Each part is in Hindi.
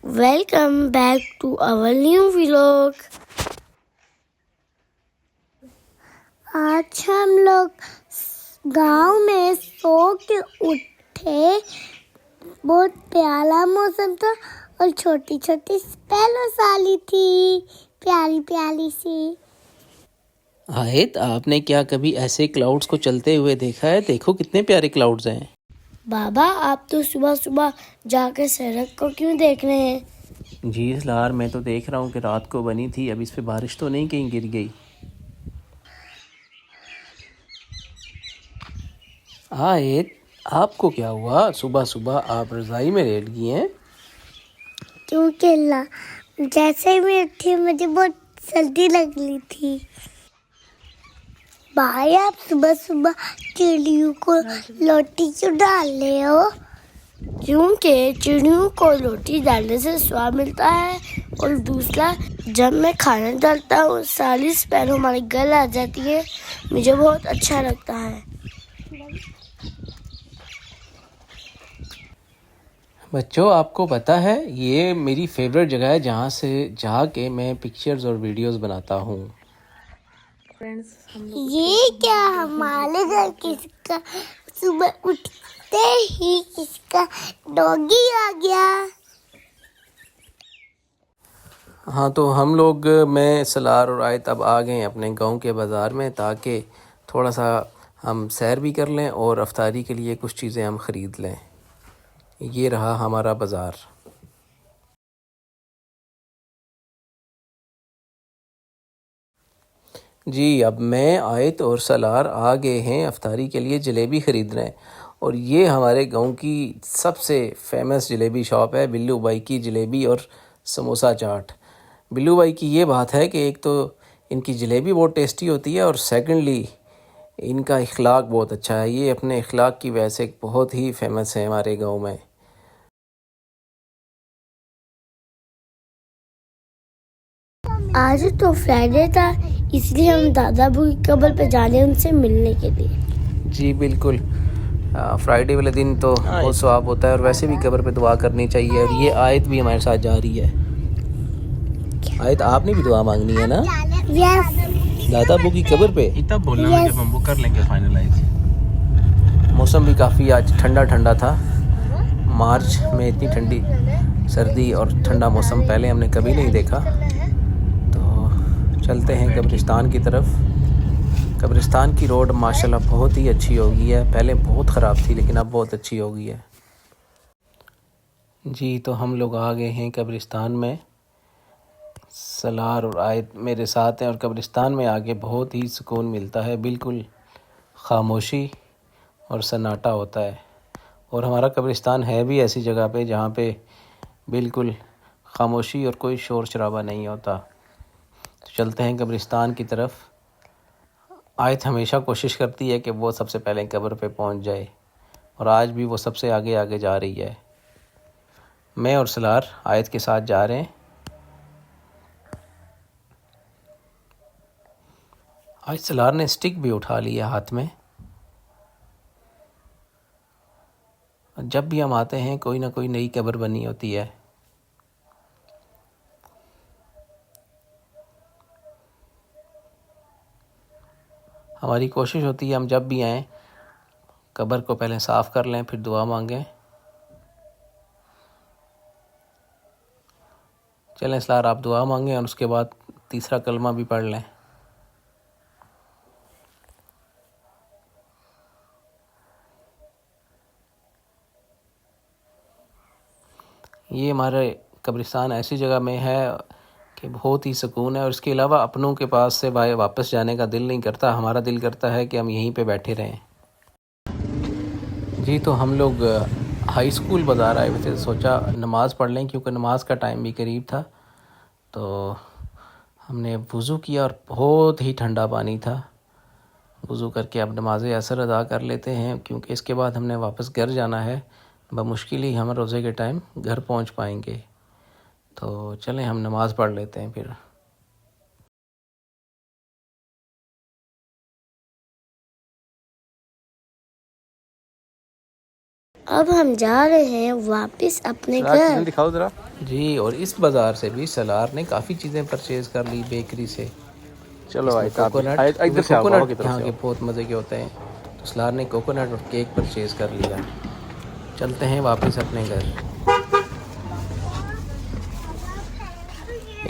Welcome back to our new vlog. आज हम लोग गांव में सो के उठे। बहुत प्यारा मौसम था और छोटी छोटी स्पेलो साली थी, प्यारी प्यारी सी। आहिद, आपने क्या कभी ऐसे क्लाउड्स को चलते हुए देखा है? देखो कितने प्यारे क्लाउड्स हैं। बाबा, आप तो सुबह सुबह जाकर सड़क को क्यों देख रहे हैं? जी लार, मैं तो देख रहा हूँ कि रात को बनी थी, अब इस पे बारिश तो नहीं कहीं गिर गई। आहिद, आपको क्या हुआ? सुबह सुबह आप रज़ाई में लेट गई हैं। क्यों चिल्ला? जैसे ही मैं उठी मुझे बहुत सर्दी लग रही थी। भाई, आप सुबह सुबह चिड़ियों को रोटी क्यों डाल रहे हो? क्योंकि चिड़ियों को रोटी डालने से स्वाद मिलता है, और दूसरा, जब मैं खाना डालता हूँ सारी स्पेलो हमारे गल आ जाती है, मुझे बहुत अच्छा लगता है। बच्चों, आपको पता है ये मेरी फेवरेट जगह है जहाँ से जाके मैं पिक्चर्स और वीडियोस बनाता हूँ। ये क्या हमारे घर किसका सुबह उठते ही किसका डॉगी आ गया? हाँ, तो हम लोग, मैं, सलार और आयत अब आ गए अपने गांव के बाज़ार में, ताकि थोड़ा सा हम सैर भी कर लें और अफ्तारी के लिए कुछ चीज़ें हम ख़रीद लें। ये रहा हमारा बाज़ार। जी, अब मैं, आयत और सलार आ गए हैं अफ्तारी के लिए जलेबी ख़रीदने। और ये हमारे गांव की सबसे फेमस जलेबी शॉप है, बिल्लू भाई की जलेबी और समोसा चाट। बिल्लू भाई की ये बात है कि एक तो इनकी जलेबी बहुत टेस्टी होती है, और सेकंडली इनका इखलाक बहुत अच्छा है। ये अपने इखलाक की वजह से बहुत ही फेमस है हमारे गांव में। आज तो फ्राइडे था, इसलिए हम दादा अबू की कब्र पे जा रहे हैं उनसे मिलने के लिए। जी बिल्कुल, फ्राइडे वाले दिन तो बहुत सवाब होता है, और वैसे भी कब्र पे दुआ करनी चाहिए। और ये आयत भी हमारे साथ जा रही है। आयत, आपने भी दुआ मांगनी है ना यस। दादा अबू की कब्र पे? तब बोलना ना जब हम वो कर लेंगे फाइनलाइज। मौसम भी काफ़ी आज ठंडा ठंडा था। मार्च में इतनी ठंडी सर्दी और ठंडा मौसम पहले हमने कभी नहीं देखा। तो चलते हैं कब्रिस्तान की तरफ। कब्रिस्तान की रोड माशाल्लाह बहुत ही अच्छी हो गई है, पहले बहुत ख़राब थी लेकिन अब बहुत अच्छी हो गई है। जी, तो हम लोग आ गए हैं कब्रिस्तान में। सलार और आयत मेरे साथ हैं, और कब्रिस्तान में आके बहुत ही सुकून मिलता है। बिल्कुल खामोशी और सन्नाटा होता है। और हमारा कब्रिस्तान है भी ऐसी जगह पे जहाँ पे बिल्कुल खामोशी और कोई शोर शराबा नहीं होता। तो चलते हैं कब्रिस्तान की तरफ। आयत हमेशा कोशिश करती है कि वो सबसे पहले कब्र पे पहुँच जाए, और आज भी वो सबसे आगे आगे जा रही है। मैं और सलार आयत के साथ जा रहे हैं। आज सलार ने स्टिक भी उठा लिया हाथ में। जब भी हम आते हैं कोई ना कोई नई कब्र बनी होती है। हमारी कोशिश होती है हम जब भी आएँ कब्र को पहले साफ़ कर लें, फिर दुआ मांगें। चलें सलार, आप दुआ मांगें और उसके बाद तीसरा कलमा भी पढ़ लें। ये हमारे कब्रिस्तान ऐसी जगह में है कि बहुत ही सुकून है, और इसके अलावा अपनों के पास से भाई वापस जाने का दिल नहीं करता। हमारा दिल करता है कि हम यहीं पे बैठे रहें। जी, तो हम लोग हाई स्कूल बाज़ार आए हुए थे, सोचा नमाज़ पढ़ लें क्योंकि नमाज का टाइम भी करीब था। तो हमने वज़ू किया और बहुत ही ठंडा पानी था। वज़ू करके अब नमाज असर अदा कर लेते हैं, क्योंकि इसके बाद हमने वापस घर जाना है। बमुश्किल ही हम रोज़े के टाइम घर पहुंच पाएंगे। तो चलें हम नमाज़ पढ़ लेते हैं फिर। अब हम जा रहे हैं वापस अपने घर। दिखाओ जरा। जी, और इस बाज़ार से भी सलार ने काफ़ी चीज़ें परचेज़ कर ली बेकरी से। चलो भाई कोकोनट, इधर से आओ कोकोनट की तरफ यहाँ से के आओ। बहुत मज़े के होते हैं, तो सलार ने कोकोनट और केक परचेज़ कर लिया। चलते हैं वापस अपने घर।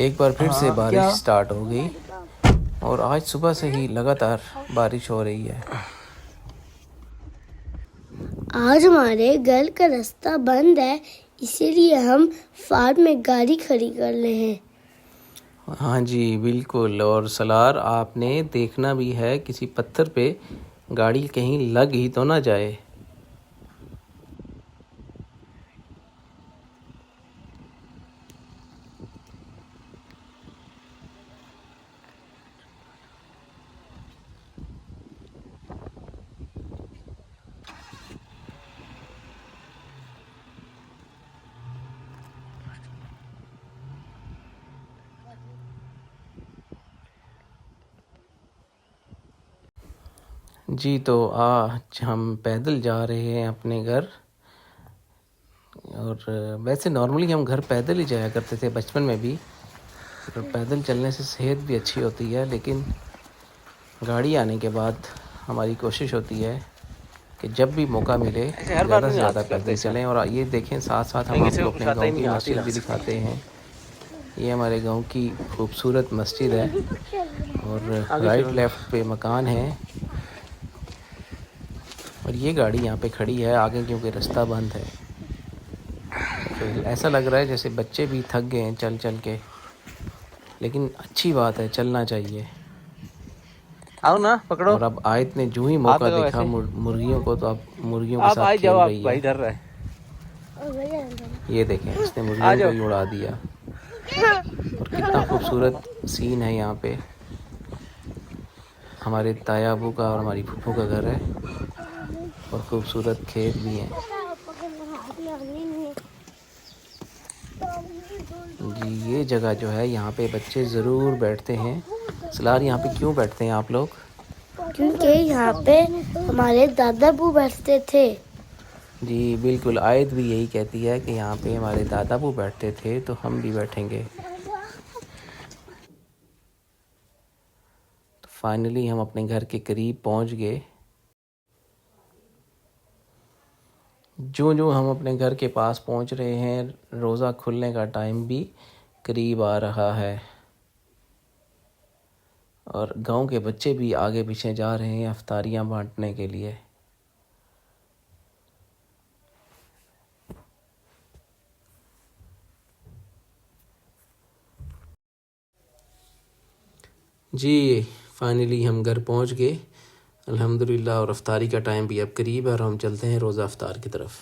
एक बार फिर से बारिश स्टार्ट हो गई और आज सुबह से ही लगातार बारिश हो रही है। आज हमारे घर का रास्ता बंद है, इसीलिए हम फार्म में गाड़ी खड़ी कर रहे हैं। हाँ जी बिल्कुल, और सलार आपने देखना भी है किसी पत्थर पे गाड़ी कहीं लग ही तो ना जाए। जी, तो आज हम पैदल जा रहे हैं अपने घर। और वैसे नॉर्मली हम घर पैदल ही जाया करते थे बचपन में भी, और पैदल चलने से सेहत भी अच्छी होती है, लेकिन गाड़ी आने के बाद हमारी कोशिश होती है कि जब भी मौका मिले ज़्यादा से ज़्यादा पैदल चलें। और ये देखें, साथ साथ हम आपको अपने गांव की मस्जिद भी दिखाते हैं। ये हमारे गांव की खूबसूरत मस्जिद है और राइट लेफ़्ट पे मकान है। और ये गाड़ी यहाँ पे खड़ी है आगे, क्योंकि रास्ता बंद है। तो ऐसा लग रहा है जैसे बच्चे भी थक गए हैं चल चल के, लेकिन अच्छी बात है, चलना चाहिए। आओ ना, पकड़ो। और अब आयत ने जो ही मौका देखा मुर्गियों को, तो अब मुर्गियों के साथ खेल रही है। इधर रहे। ये देखें, इसने मुर्गियों को ही उड़ा दिया। और कितना खूबसूरत सीन है यहाँ पे। हमारे ताया अबू का और हमारी फूफू का घर है और खूबसूरत खेत भी हैं। जी, ये जगह जो है यहाँ पे बच्चे ज़रूर बैठते हैं। सलार, यहाँ पे क्यों बैठते हैं आप लोग? क्योंकि यहाँ पे हमारे दादा बू बैठते थे। जी बिल्कुल, आयत भी यही कहती है कि यहाँ पे हमारे दादा बू बैठते थे, तो हम भी बैठेंगे। तो फाइनली हम अपने घर के करीब पहुँच गए। जो हम अपने घर के पास पहुँच रहे हैं, रोज़ा खुलने का टाइम भी करीब आ रहा है और गांव के बच्चे भी आगे पीछे जा रहे हैं इफ्तारियां बांटने के लिए। जी, फाइनली हम घर पहुंच गए अल्हम्दुलिल्लाह, और इफ्तारी का टाइम भी अब करीब है और हम चलते हैं रोज़ा इफ्तार की तरफ।